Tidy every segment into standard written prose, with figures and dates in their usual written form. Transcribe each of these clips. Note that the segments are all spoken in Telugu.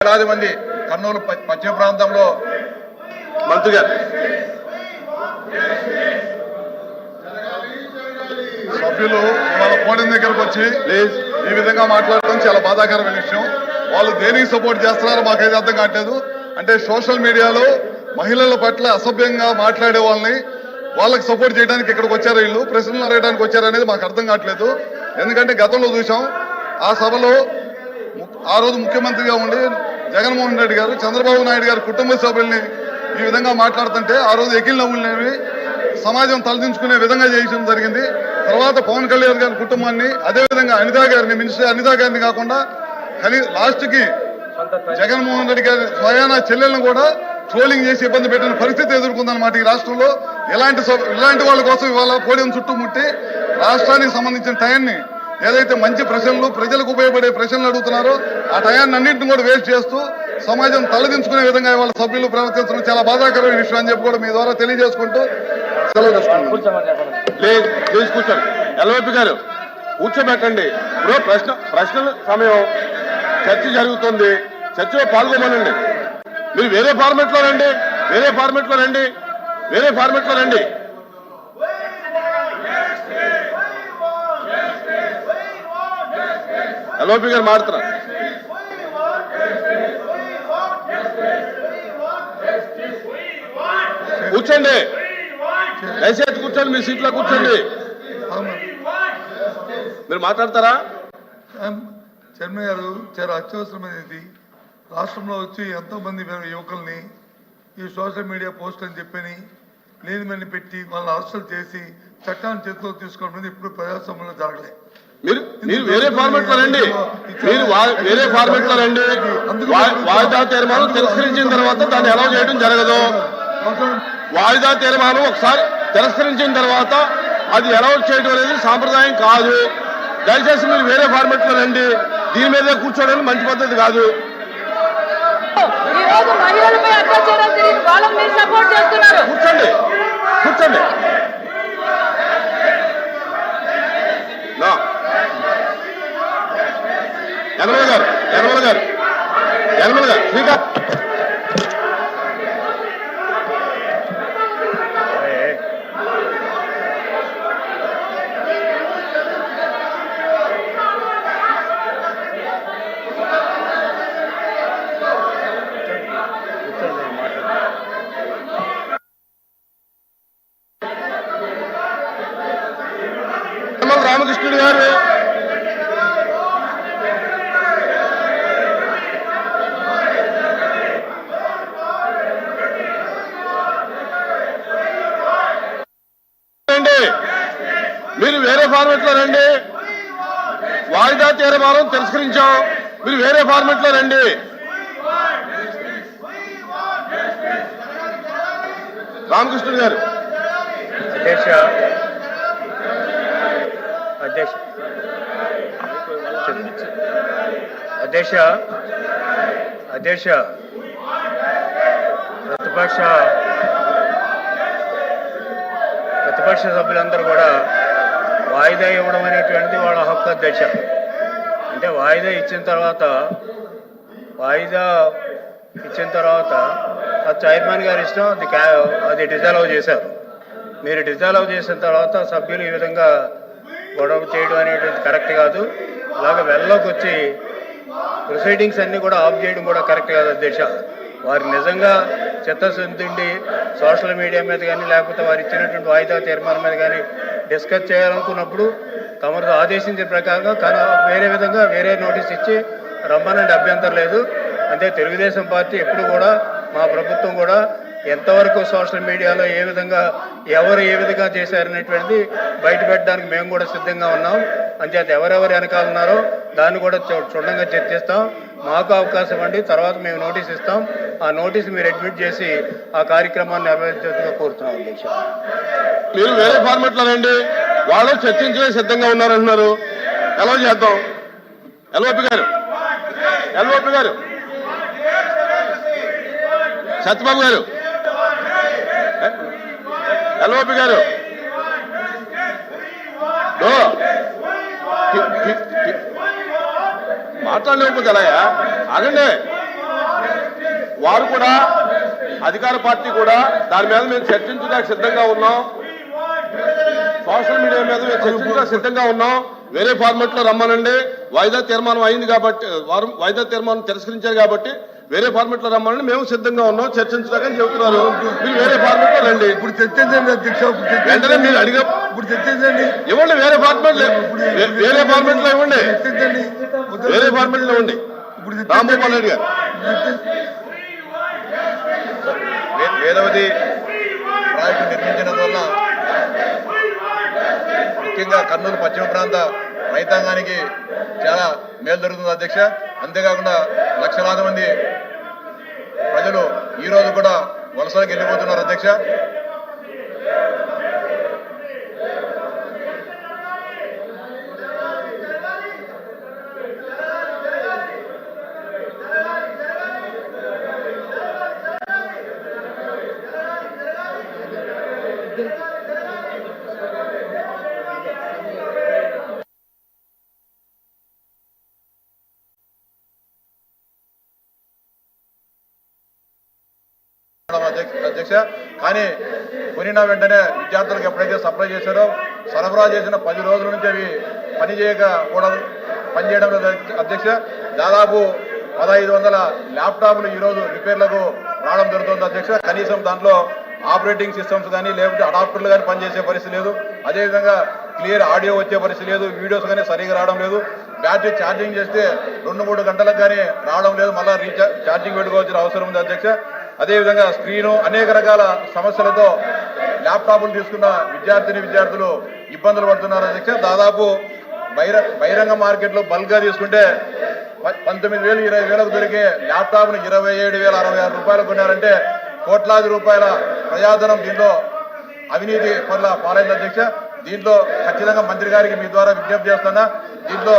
వేలాది మంది కర్నూలు పశ్చిమ ప్రాంతంలో మంత్రి గారు సభ్యులు ఇవాళ పోడియం దగ్గరకు వచ్చి ఈ విధంగా మాట్లాడటం చాలా బాధాకరమైన విషయం. వాళ్ళు దేనికి సపోర్ట్ చేస్తున్నారో మాకైతే అర్థం కావట్లేదు. అంటే సోషల్ మీడియాలో మహిళల పట్ల అసభ్యంగా మాట్లాడే వాళ్ళకి సపోర్ట్ చేయడానికి ఇక్కడికి వచ్చారు, వీళ్ళు ప్రశ్నలు అడగడానికి వచ్చారు అనేది మాకు అర్థం కావట్లేదు. ఎందుకంటే గతంలో చూసాం ఆ సభలో ఆ రోజు ముఖ్యమంత్రిగా ఉండి జగన్మోహన్ రెడ్డి గారు చంద్రబాబు నాయుడు గారు కుటుంబ సభ్యుల్ని ఈ విధంగా మాట్లాడుతుంటే ఆ రోజు ఎకిల్ నవ్వులనేవి సమాజం తలదించుకునే విధంగా చేయడం జరిగింది. తర్వాత పవన్ కళ్యాణ్ గారి కుటుంబాన్ని అదేవిధంగా అనితా గారిని, మినిస్టర్ అనితా గారిని కాకుండా లాస్ట్ కి జగన్మోహన్ రెడ్డి గారి స్వయాన చెల్లెలను కూడా ట్రోలింగ్ చేసి ఇబ్బంది పెట్టిన పరిస్థితి ఎదుర్కొందన్నమాట ఈ రాష్ట్రంలో. ఇలాంటి వాళ్ళ కోసం ఇవాళ పోడియం చుట్టుముట్టి రాష్ట్రానికి సంబంధించిన టయాన్ని ఏదైతే మంచి ప్రశ్నలు, ప్రజలకు ఉపయోగపడే ప్రశ్నలు అడుగుతున్నారో ఆ టయాన్ని అన్నింటిని కూడా వేస్ట్ చేస్తూ సమాజం తలదించుకునే విధంగా ఇవాళ సభ్యులు ప్రవర్తించడం చాలా బాధాకరమైన విషయం అని చెప్పి కూడా మీ ద్వారా తెలియజేసుకుంటూ సెలవు కూర్చోండి. ఎల్వైపీ గారు కూర్చోబెట్టండి. ఇప్పుడు ప్రశ్నల సమయం, చర్చ జరుగుతుంది, చర్చలో పాల్గొమనండి. మీరు వేరే ఫార్మెట్ లో రండి. ఎల్వైపీ గారు మారుతున్నారు. కూర్చోండి, దయచేసి కూర్చోండి, మీ సీట్లో కూర్చోండి. మీరు మాట్లాడతారా? చైర్మన్ గారు చాలా అత్యవసరమైనది. రాష్ట్రంలో వచ్చి ఎంతో మంది యువకుల్ని ఈ సోషల్ మీడియా పోస్ట్ అని చెప్పని లేనిమని పెట్టి వాళ్ళని అరెస్టులు చేసి చట్టాన్ని చేతిలో తీసుకోవడం ఇప్పుడు ప్రజాస్వామ్యంలో జరగలేదు. మీరు వేరే ఫార్మెట్ లో రండి. వాయిదా తీర్మానం తిరస్కరించిన తర్వాత దాన్ని అలౌ చేయడం జరగదు. వాయిదా తీర్మానం ఒకసారి తిరస్కరించిన తర్వాత అది అలౌ చేయడం అనేది సాంప్రదాయం కాదు. దయచేసి మీరు వేరే ఫార్మెట్ లో రండి. దీని మీద కూర్చోవడం మంచి పద్ధతి కాదు. కూర్చోండి. యనమల గారు శ్రీకాంత్ రామకృష్ణుడు గారు మీరు వేరే ఫార్మెట్ లో రండి. వాయిదా తీర్మానం తిరస్కరించాం, మీరు వేరే ఫార్మెట్ లో రండి. రామకృష్ణుడు గారు అధ్యక్ష ప్రతిపక్ష సభ్యులందరూ కూడా వాయిదా ఇవ్వడం అనేటువంటిది వాళ్ళ హక్కు అధ్యక్ష. అంటే వాయిదా ఇచ్చిన తర్వాత చైర్మన్ గారి ఇష్టం, అది డిజాల్వ్ చేశారు. మీరు డిజాల్వ్ చేసిన తర్వాత సభ్యులు ఈ విధంగా గొడవ చేయడం అనేటువంటి కరెక్ట్ కాదు. అలాగే వెళ్ళలోకి వచ్చి ప్రొసీడింగ్స్ అన్నీ కూడా ఆఫ్ చేయడం కూడా కరెక్ట్ కాదు అధ్యక్ష. వారు నిజంగా చిత్తశుద్ధి సోషల్ మీడియా మీద కానీ లేకపోతే వారు ఇచ్చినటువంటి వాయిదా తీర్మానం మీద కానీ డిస్కస్ చేయాలనుకున్నప్పుడు తమరు ఆదేశించిన ప్రకారంగా వేరే నోటీస్ ఇచ్చి రమ్మనండి, అభ్యంతరం లేదు. అంటే తెలుగుదేశం పార్టీ ఎప్పుడు కూడా, మా ప్రభుత్వం కూడా ఎంతవరకు సోషల్ మీడియాలో ఎవరు ఏ విధంగా చేశారనేటువంటిది బయట పెట్టడానికి మేము కూడా సిద్ధంగా ఉన్నాం. అంచేత ఎవరెవరు వెనకాల ఉన్నారో దాన్ని కూడా క్షుణ్ణంగా చర్చిస్తాం. మాకు అవకాశం ఇవ్వండి, తర్వాత మేము నోటీస్ ఇస్తాం. ఆ నోటీస్ మీరు అడ్మిట్ చేసి ఆ కార్యక్రమాన్ని నిర్వహించేందుకు కోరుతున్నాం అధ్యక్ష. మీరు వేరే ఫార్మెట్ లో రండి. వాళ్ళు చర్చించడానికి సిద్ధంగా ఉన్నారంటున్నారు. ఎలా చేద్దాం? ఎల్వైపీ గారు సత్యబాబు గారు ఎల్వైపీ గారు మాట్లాడలేకపోతే ఎలాగా? ఆగండి. వారు కూడా అధికార పార్టీ కూడా దాని మీద మేము చర్చించడానికి సిద్ధంగా ఉన్నాం. సోషల్ మీడియా మీద మేము చర్చించడానికి సిద్ధంగా ఉన్నాం. వేరే ఫార్మాట్ లో రమ్మనండి. వాయిదా తీర్మానం అయింది కాబట్టి వారు వాయిదా తీర్మానం తిరస్కరించారు కాబట్టి వేరే ఫార్మాట్ లో రమ్మనండి. మేము సిద్ధంగా ఉన్నాం చర్చించడానికి చెబుతున్నారు. మీరు వేరే ఫార్మాట్ లో రండి. ఇప్పుడు చర్చించండి అధ్యక్ష. వెంటనే మీరు అడిగా ఇప్పుడు చర్చించండి. ఇవ్వండి. వేరే ఫార్మాట్ లో ఇవ్వండి. చర్చించండి. వేరే ఫార్మాట్ లో ఇవ్వండి. ఇప్పుడు రాంభూపాల్ రెడ్డి గారు వేదవతి ప్రాజెక్టు నిర్మించినందువల్ల ముఖ్యంగా కర్నూలు పశ్చిమ ప్రాంత రైతాంగానికి చాలా మేలు జరుగుతుంది అధ్యక్ష. అంతేకాకుండా లక్షలాది మంది ప్రజలు ఈ రోజు కూడా వలసలకు వెళ్ళిపోతున్నారు అధ్యక్ష. అధ్యక్ష కానీ కొనిన వెంటనే విద్యార్థులకు ఎప్పుడైతే సప్లై చేశారో సరఫరా చేసిన 10 రోజుల నుంచి అవి పనిచేయడం లేదు అధ్యక్ష. దాదాపు 1500 ల్యాప్టాప్లు ఈరోజు రిపేర్లకు రావడం జరుగుతుంది అధ్యక్ష. కనీసం దాంట్లో ఆపరేటింగ్ సిస్టమ్స్ కానీ లేకపోతే అడాప్టర్లు కానీ పనిచేసే పరిస్థితి లేదు. అదేవిధంగా క్లియర్ ఆడియో వచ్చే పరిస్థితి లేదు. వీడియోస్ కానీ సరిగా రావడం లేదు. బ్యాటరీ ఛార్జింగ్ చేస్తే 2-3 గంటలకు కానీ రావడం లేదు. మళ్ళీ ఛార్జింగ్ పెట్టుకోవాల్సిన అవసరం ఉంది అధ్యక్ష. అదేవిధంగా స్క్రీను అనేక రకాల సమస్యలతో ల్యాప్టాప్లు తీసుకున్న విద్యార్థులు ఇబ్బందులు పడుతున్నారు అధ్యక్ష. దాదాపు బహిరంగ మార్కెట్లో బల్క్గా తీసుకుంటే 19,000 20,000కు దొరికే ల్యాప్టాప్ను 27,066 రూపాయలు కొన్నారంటే కోట్లాది రూపాయల ప్రజాధనం దీంట్లో అవినీతి పట్ల పాలైంది అధ్యక్ష. దీంట్లో ఖచ్చితంగా మంత్రి గారికి మీ ద్వారా విజ్ఞప్తి చేస్తున్నా. దీంట్లో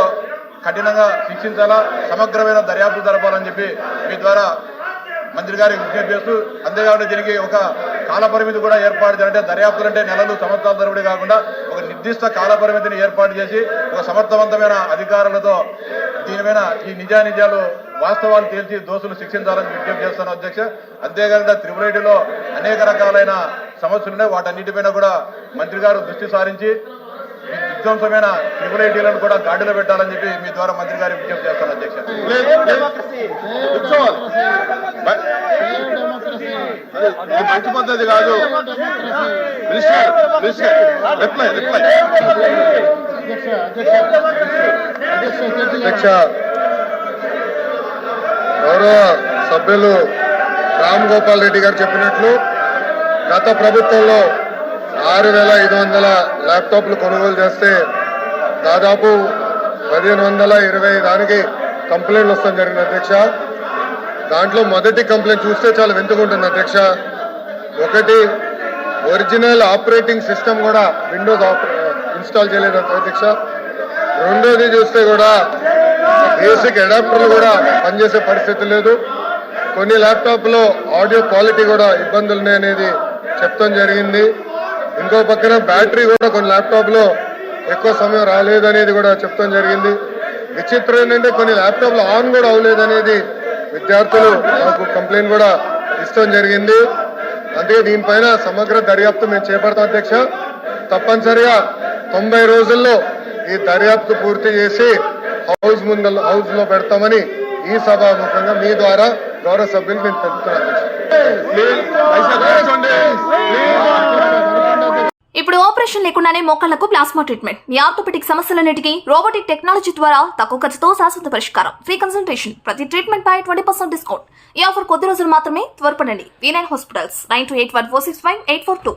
కఠినంగా శిక్షించాలా, సమగ్రమైన దర్యాప్తు జరపాలని చెప్పి మీ ద్వారా మంత్రి గారికి విజ్ఞప్తి చేస్తూ, అంతేకాకుండా దీనికి ఒక కాల పరిమితి కూడా ఏర్పాటు చేయాలంటే దర్యాప్తులు అంటే నెలలు సంవత్సరాల తరబడి కాకుండా ఒక నిర్దిష్ట కాల పరిమితిని ఏర్పాటు చేసి ఒక సమర్థవంతమైన అధికారులతో దీని మీద ఈ నిజాలు వాస్తవాలు తేల్చి దోషులు శిక్షించాలని విజ్ఞప్తి చేస్తాను అధ్యక్ష. అంతేకాకుండా త్రిపురైటీలో అనేక రకాలైన సమస్యలు ఉన్నాయి. వాటన్నిటిపైన కూడా మంత్రి గారు దృష్టి సారించి విధ్వంసమైన త్రిపురైటీలను కూడా గాడిలో పెట్టాలని చెప్పి మీ ద్వారా మంత్రి గారికి విజ్ఞప్తి చేస్తాను అధ్యక్ష. మంచి పద్ధతి కాదు. అధ్యక్ష, గౌరవ సభ్యులు రామ్ గోపాల్ రెడ్డి గారు చెప్పినట్లు గత ప్రభుత్వంలో 6,500 ల్యాప్టాప్లు కొనుగోలు చేస్తే దాదాపు 1,520 దానికి కంప్లైంట్లు వస్తాం జరిగింది అధ్యక్ష. దాంట్లో మొదటి కంప్లైంట్ చూస్తే చాలా వింతకుంటుంది అధ్యక్ష. ఒకటి, ఒరిజినల్ ఆపరేటింగ్ సిస్టమ్ కూడా విండోస్ ఇన్స్టాల్ చేయలేదు అధ్యక్ష. రెండోది చూస్తే కూడా బేసిక్ అడాప్టర్లు కూడా పనిచేసే పరిస్థితి లేదు. కొన్ని ల్యాప్టాప్లో ఆడియో క్వాలిటీ కూడా ఇబ్బందులు ఉన్నాయనేది చెప్తాం జరిగింది. ఇంకో పక్కన బ్యాటరీ కూడా కొన్ని ల్యాప్టాప్లో ఎక్కువ సమయం రాలేదనేది కూడా చెప్తాం జరిగింది. విచిత్రం ఏంటంటే కొన్ని ల్యాప్టాప్లు ఆన్ కూడా అవ్వలేదనేది విద్యార్థులు మాకు కంప్లైంట్ కూడా ఇస్తాం జరిగింది. అందుకే దీనిపైన సమగ్ర దర్యాప్తు మేము చేపడతాం అధ్యక్ష. తప్పనిసరిగా 90 రోజుల్లో ఈ దర్యాప్తు పూర్తి చేసి హౌస్ లో పెడతామని ఈ సభాముఖంగా మీ ద్వారా గౌరవ సభ్యులు నేను తెలుపుతున్నాను. ఇప్పుడు ఆపరేషన్ లేకుండానే మోకాళ్లకు ప్లాస్మా ట్రీట్మెంట్. మీ ఆర్థోపెటిక్ సమస్యలన్నిటికీ రోబోటిక్ టెక్నాలజీ ద్వారా తక్కువ ఖర్చుతో శాశ్వత పరిష్కారం. Free consultation. ప్రతి ట్రీట్మెంట్ పై 20% డిస్కౌంట్. ఈ ఆఫర్ కొద్ది రోజులు మాత్రమే. త్వరపడండి. V9 hospitals 9281465842.